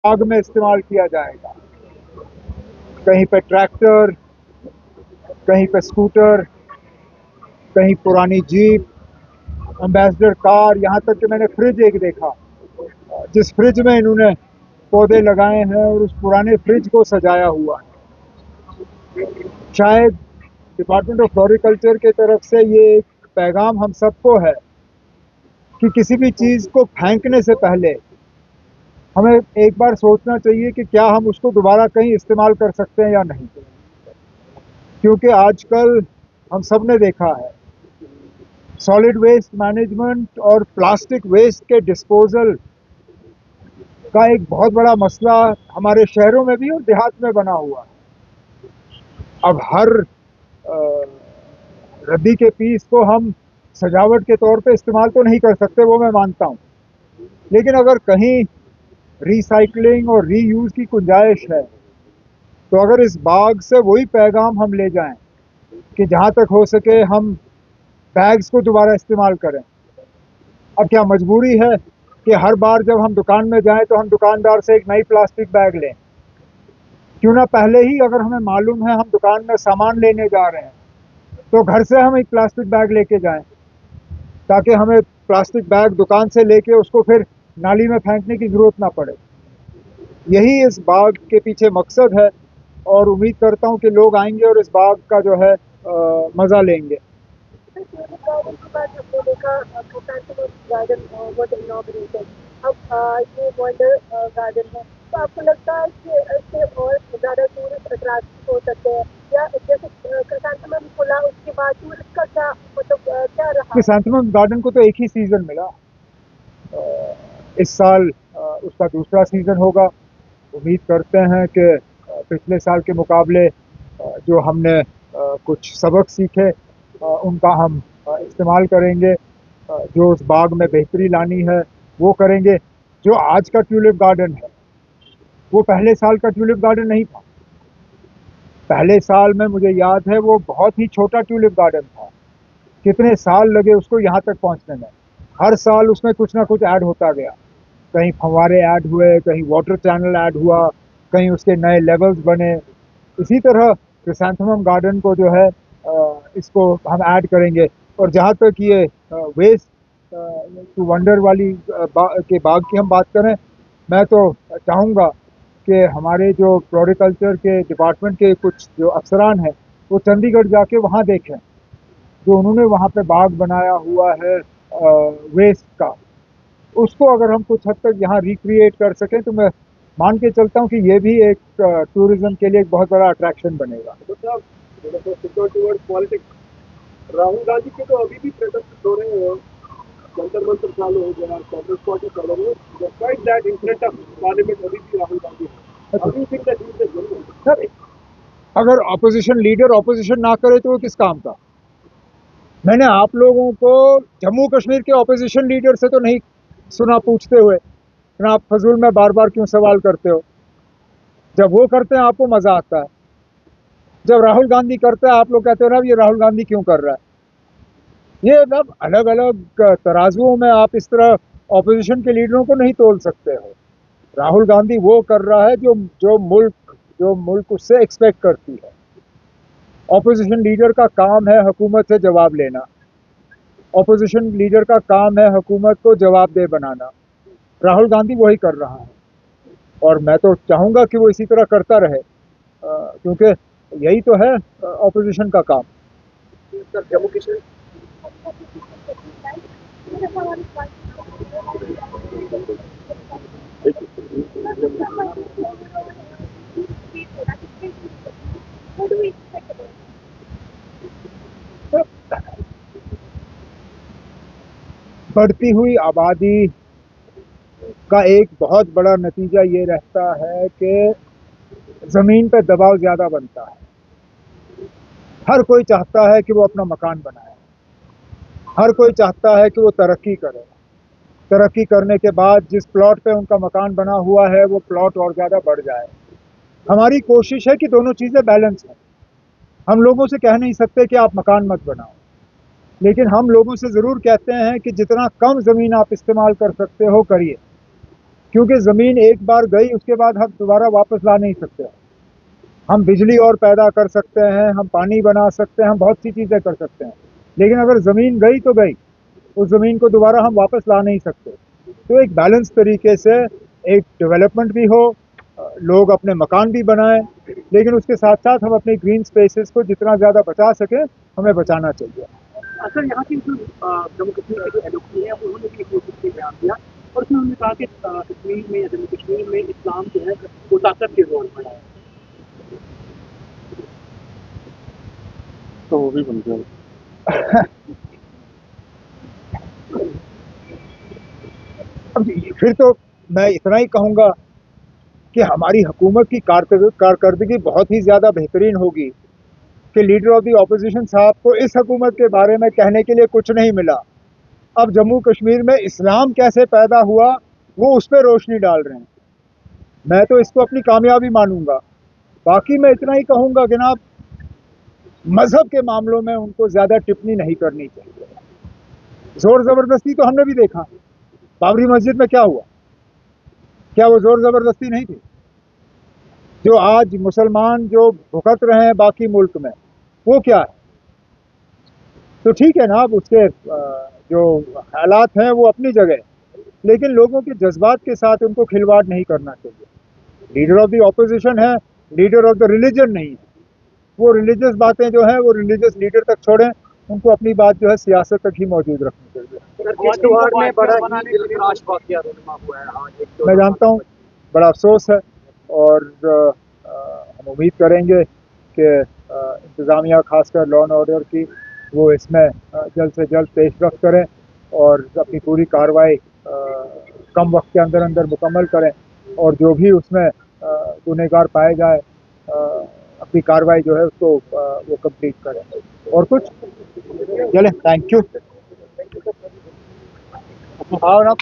आग में इस्तेमाल किया जाएगा। कहीं पे ट्रैक्टर, कहीं पे स्कूटर, कहीं पुरानी जीप, एम्बेसडर कार, यहाँ तक कि मैंने फ्रिज एक देखा जिस फ्रिज में इन्होंने पौधे लगाए हैं और उस पुराने फ्रिज को सजाया हुआ है। शायद डिपार्टमेंट ऑफ फ्लोरिकल्चर के तरफ से ये एक पैगाम हम सबको है कि किसी भी चीज़ को फेंकने से पहले हमें एक बार सोचना चाहिए कि क्या हम उसको दोबारा कहीं इस्तेमाल कर सकते हैं या नहीं। क्योंकि आजकल हम सब ने देखा है सॉलिड वेस्ट मैनेजमेंट और प्लास्टिक वेस्ट के डिस्पोजल का एक बहुत बड़ा मसला हमारे शहरों में भी और देहात में बना हुआ है। अब हर रद्दी के पीस को हम सजावट के तौर पे इस्तेमाल तो नहीं कर सकते, वो मैं मानता हूँ, लेकिन अगर कहीं रिसाइकलिंग और रीयूज की गुंजाइश है तो अगर इस बाग से वही पैगाम हम ले जाएं कि जहाँ तक हो सके हम बैग्स को दोबारा इस्तेमाल करें। अब क्या मजबूरी है कि हर बार जब हम दुकान में जाएं तो हम दुकानदार से एक नई प्लास्टिक बैग लें? क्यों ना पहले ही, अगर हमें मालूम है हम दुकान में सामान लेने जा रहे हैं, तो घर से हम एक प्लास्टिक बैग लेके जाएं, ताकि हमें प्लास्टिक बैग दुकान से लेके उसको फिर नाली में फेंकने की ज़रूरत ना पड़े। यही इस बाग के पीछे मकसद है और उम्मीद करता हूँ कि लोग आएंगे और इस बाग का जो है मज़ा लेंगे। गार्डन के बाद हमने देखा क्रिसैंथेमम गार्डन वाज इनॉग्रेटेड। अब ये वंडर गार्डन है, तो आपको लगता है कि इससे और ज़्यादा टूरिस्ट अट्रैक्ट हो सकते हैं, या जैसे क्रिसैंथेमम खुला उसके बाद टूरिस्ट का क्या मतलब क्या रहा? क्रिसैंथेमम गार्डन को तो एक ही सीज़न मिला, इस साल उसका दूसरा सीज़न होगा। उम्मीद करते हैं कि पिछले साल के मुकाबले जो हमने कुछ सबक सीखे उनका हम इस्तेमाल करेंगे। जो उस बाग में बेहतरी लानी है वो करेंगे। जो आज का ट्यूलिप गार्डन है वो पहले साल का ट्यूलिप गार्डन नहीं था। पहले साल में मुझे याद है वो बहुत ही छोटा ट्यूलिप गार्डन था। कितने साल लगे उसको यहाँ तक पहुँचने में। हर साल उसमें कुछ ना कुछ ऐड होता गया। कहीं फव्वारे ऐड हुए, कहीं वाटर चैनल ऐड हुआ, कहीं उसके नए लेवल्स बने। इसी तरह क्रिसैंथेमम गार्डन को जो है इसको हम ऐड करेंगे। और जहाँ तक ये वेस्ट टू वंडर वाली के बाग की हम बात करें, मैं तो चाहूँगा कि हमारे जो फ्लोरिकल्चर के डिपार्टमेंट के कुछ जो अफसरान हैं वो चंडीगढ़ जाके वहाँ देखें जो उन्होंने वहाँ पे बाग बनाया हुआ है वेस्ट का। उसको अगर हम कुछ हद तक यहाँ रिक्रिएट कर सकें तो मैं मान के चलता हूँ कि ये भी एक टूरिज्म के लिए एक बहुत बड़ा अट्रैक्शन बनेगा। तो साहब टुवर्ड्स पॉलिटिक्स, राहुल गांधी के तो अभी भी प्रोटेस्ट हो रहे हैं, जंतर मंतर चालू हो गया, कांग्रेस पार्टी चालू हो, despite that in front of parliament अभी भी राहुल गांधी है। How do you think that is the sir, अगर ऑपोजिशन लीडर ऑपोजिशन ना करे तो वो किस काम का? मैंने आप लोगों को जम्मू कश्मीर के ऑपोजिशन लीडर से तो नहीं सुना पूछते हुए, फिर आप फजूल में बार बार क्यों सवाल करते हो? जब वो करते हैं आपको मजा आता है, जब राहुल गांधी करते हैं आप लोग कहते हो ना ये राहुल गांधी क्यों कर रहा है। ये सब अलग अलग तराजुओं में आप इस तरह ऑपोजिशन के लीडरों को नहीं तोल सकते हो। राहुल गांधी वो कर रहा है जो मुल्क उससे एक्सपेक्ट करती है। ऑपोजिशन लीडर का काम है हुकूमत से जवाब लेना। ऑपोजिशन लीडर का काम है हुकूमत को जवाबदेह बनाना। राहुल गांधी वही कर रहा है और मैं तो चाहूँगा कि वो इसी तरह करता रहे, क्योंकि यही तो है ऑपोजिशन का काम। जम्मू कश्मीर बढ़ती हुई आबादी का एक बहुत बड़ा नतीजा ये रहता है कि ज़मीन पर दबाव ज़्यादा बनता है। हर कोई चाहता है कि वो अपना मकान बनाए, हर कोई चाहता है कि वो तरक्की करे। तरक्की करने के बाद जिस प्लॉट पे उनका मकान बना हुआ है वो प्लॉट और ज़्यादा बढ़ जाए। हमारी कोशिश है कि दोनों चीज़ें बैलेंस हैं। हम लोगों से कह नहीं सकते कि आप मकान मत बनाओ, लेकिन हम लोगों से ज़रूर कहते हैं कि जितना कम ज़मीन आप इस्तेमाल कर सकते हो करिए। क्योंकि ज़मीन एक बार गई उसके बाद हम दोबारा वापस ला नहीं सकते। हम बिजली और पैदा कर सकते हैं, हम पानी बना सकते हैं, हम बहुत सी चीज़ें कर सकते हैं, लेकिन अगर ज़मीन गई तो गई, उस ज़मीन को दोबारा हम वापस ला नहीं सकते। तो एक बैलेंस तरीके से एक डेवलपमेंट भी हो, लोग अपने मकान भी बनाएं, लेकिन उसके साथ साथ हम अपने ग्रीन स्पेसेस को जितना ज़्यादा बचा सकें हमें बचाना चाहिए। सर यहाँ की जो जम्मू कश्मीर के जो एडवोकेट हैं उन्होंने भी एक नोटिस में बयान दिया और उसमें उन्होंने कहा कि कश्मीर में या जम्मू कश्मीर में इस्लाम जो है वो ताकत के रोल पड़ा है, तो वो भी बन गया। अब फिर तो मैं इतना ही कहूँगा कि हमारी हुकूमत की कारकर्दगी बहुत ही ज़्यादा बेहतरीन होगी कि लीडर ऑफ द ऑपोजिशन साहब को इस हुकूमत के बारे में कहने के लिए कुछ नहीं मिला। अब जम्मू कश्मीर में इस्लाम कैसे पैदा हुआ वो उस पर रोशनी डाल रहे हैं। मैं तो इसको अपनी कामयाबी मानूंगा। बाकी मैं इतना ही कहूँगा कि जनाब, मजहब के मामलों में उनको ज़्यादा टिप्पणी नहीं करनी चाहिए। जोर ज़बरदस्ती तो हमने भी देखा। बाबरी मस्जिद में क्या हुआ? क्या वो जोर ज़बरदस्ती नहीं थी? जो आज मुसलमान जो भुगत रहे हैं बाकी मुल्क में, वो क्या है? तो ठीक है ना, अब उसके जो हालात हैं वो अपनी जगह, लेकिन लोगों के जज्बात के साथ उनको खिलवाड़ नहीं करना चाहिए। लीडर ऑफ द ऑपोजिशन है, लीडर ऑफ द रिलीजन नहीं है। वो रिलीजियस बातें जो हैं वो रिलीजियस लीडर तक छोड़ें, उनको अपनी बात जो है सियासत तक ही मौजूद रखनी चाहिए। मैं जानता हूँ, बड़ा अफसोस है, और हम उम्मीद करेंगे कि इंतज़ामिया खासकर लॉ एंड ऑर्डर की वो इसमें जल्द से जल्द पेशरफ्त करें और अपनी पूरी कार्रवाई कम वक्त के अंदर अंदर मुकम्मल करें, और जो भी उसमें गुनहगार पाए जाए अपनी कार्रवाई जो है उसको वो कंप्लीट करें। और कुछ चलें, थैंक यू। हाँ ना।